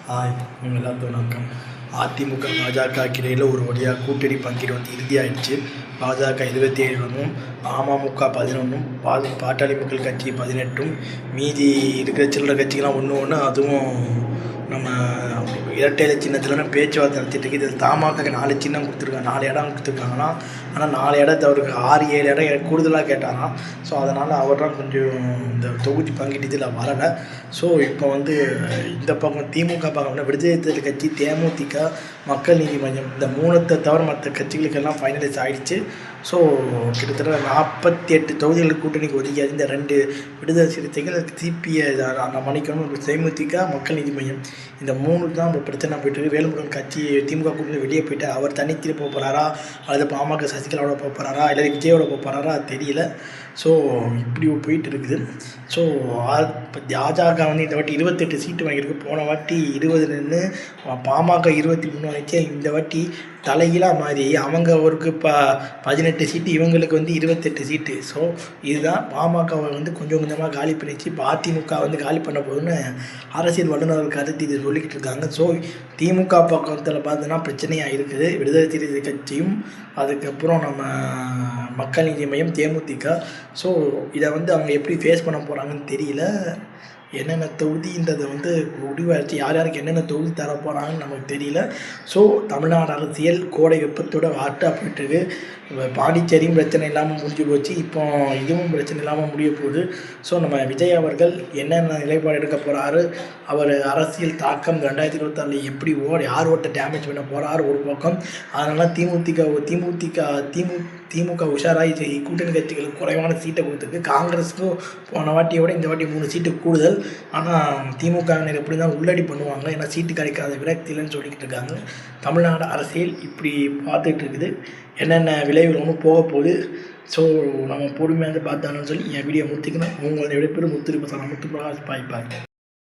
Hi, உங்கள் எல்லாத்துக்கும் வணக்கம். அதிமுக பாஜக இடையில் ஒரு வழியாக கூட்டணி பங்கீடு வந்து இறுதியாயிடுச்சு. பாஜக 27 அமமுக 11 பாட்டாளி மக்கள் கட்சி 18 மீதி இருக்கிற சில்லறை கட்சிகள்லாம் ஒன்று அதுவும் நம்ம இரட்டையில சின்னத்தில் பேச்சுவார்த்தை நடத்திட்டு இருக்கு. இதில் தமாக 4 சின்னம் கொடுத்துருக்காங்க, 4 இடம் கொடுத்துருக்காங்கன்னா, ஆனால் 4 இடத்த அவருக்கு 6-7 இடம் கூடுதலாக கேட்டாராம். ஸோ அதனால் அவர் தான் கொஞ்சம் இந்த தொகுதி பங்கீட்டு இதில் வரலை. ஸோ இப்போ வந்து இந்த பக்கம் திமுக பக்கம் விடுதலை சிறுத்தைகள் கட்சி, தேமுதிக, மக்கள் நீதி மய்யம் இந்த 3 தவிர மற்ற கட்சிகளுக்கெல்லாம் ஃபைனலைஸ் ஆகிடுச்சு. ஸோ கிட்டத்தட்ட 48 தொகுதிகளுக்கு கூட்டணிக்கு ஒதுக்கியாது. இந்த 2 விடுதலை சிறுத்தைகள், சிபிஐ மன்னிக்கணும், தேமுதிக, மக்கள் நீதி மய்யம் இந்த 3 தான் இப்போ பிரச்சனை போயிட்டு. வேலுமுருகன் கட்சி திமுக கூட்டணி வெளியே போயிட்டு அவர் தனித்திரு போக போகிறாரா, அல்லது பாமக சசிகலாவோட போக போகிறாரா, இல்லை விஜயோட போக போகிறாரா அது தெரியல. ஸோ இப்படி போயிட்டு இருக்குது. ஸோ பாஜக வந்து இந்த வாட்டி 28 சீட்டு வாங்கியிருக்கு. போன வாட்டி 20 நின்று பாமக 23 வாங்கிச்சு. இந்த வாட்டி தலைகீழாக மாறி அவங்க அவருக்கு 18 சீட்டு, இவங்களுக்கு வந்து 28 சீட்டு. ஸோ இதுதான் பாமகவை வந்து கொஞ்சம் கொஞ்சமாக காலி பண்ணிச்சு. இப்போ அதிமுக வந்து காலி பண்ண போகுதுன்னு அரசியல் வல்லுநர்கள் கருத்து இது சொல்லிக்கிட்டு இருக்காங்க. ஸோ திமுக பக்கத்தில் பார்த்தோன்னா பிரச்சனையாக இருக்குது. விடுதலை சிறுத்தைகள் கட்சியும், அதுக்கப்புறம் நம்ம மக்கள் நீதி மையம், தேமுதிக. ஸோ இதை வந்து அவங்க எப்படி ஃபேஸ் பண்ண போகிறாங்கன்னு தெரியல. என்னென்ன தொகுதின்றதை வந்து முடிவாச்சு, யார் யாருக்கு என்னென்ன தொகுதி தர போகிறாங்கன்னு நமக்கு தெரியல. ஸோ தமிழ்நாடு அரசியல் கோடை வெப்பத்தோட ஹாட்டாக போயிட்டுருக்கு. பாண்டிச்சேரியும் பிரச்சனை இல்லாமல் முடிஞ்சு போச்சு, இப்போ இதுவும் பிரச்சனை இல்லாமல் முடிய போகுது. ஸோ நம்ம விஜய் அவர்கள் என்னென்ன நிலைப்பாடு எடுக்க போகிறாரு, அவர் அரசியல் தாக்கம் 2026 எப்படி யார் ஓட்டை டேமேஜ் பண்ண போகிறாரு ஒரு பக்கம். அதனால திமுக உஷாராகி கூட்டணி கட்சிகளுக்கு குறைவான சீட்டை கொடுத்துருக்கு. காங்கிரஸுக்கும் போன வாட்டியோட இந்த வாட்டி 3 சீட்டு கூடுதல். ஆனால் திமுகவினர் எப்படி தான் உள்ளடி பண்ணுவாங்க, ஏன்னா சீட்டு கிடைக்காத விரக்தியில்னு சொல்லிக்கிட்டு இருக்காங்க. தமிழ்நாடு அரசியல் இப்படி பார்த்துட்டு இருக்குது. என்னென்ன விளைவுகள் ஒன்றும் போக போகுது. ஸோ நம்ம பொறுமையாக பார்த்தாலும் சொல்லி என் வீடியோ முடித்துக்கணும். உங்களுடைய விடைபெறும் முத்துரிப்பசான முத்துப்பிரகாஷ். பாய்.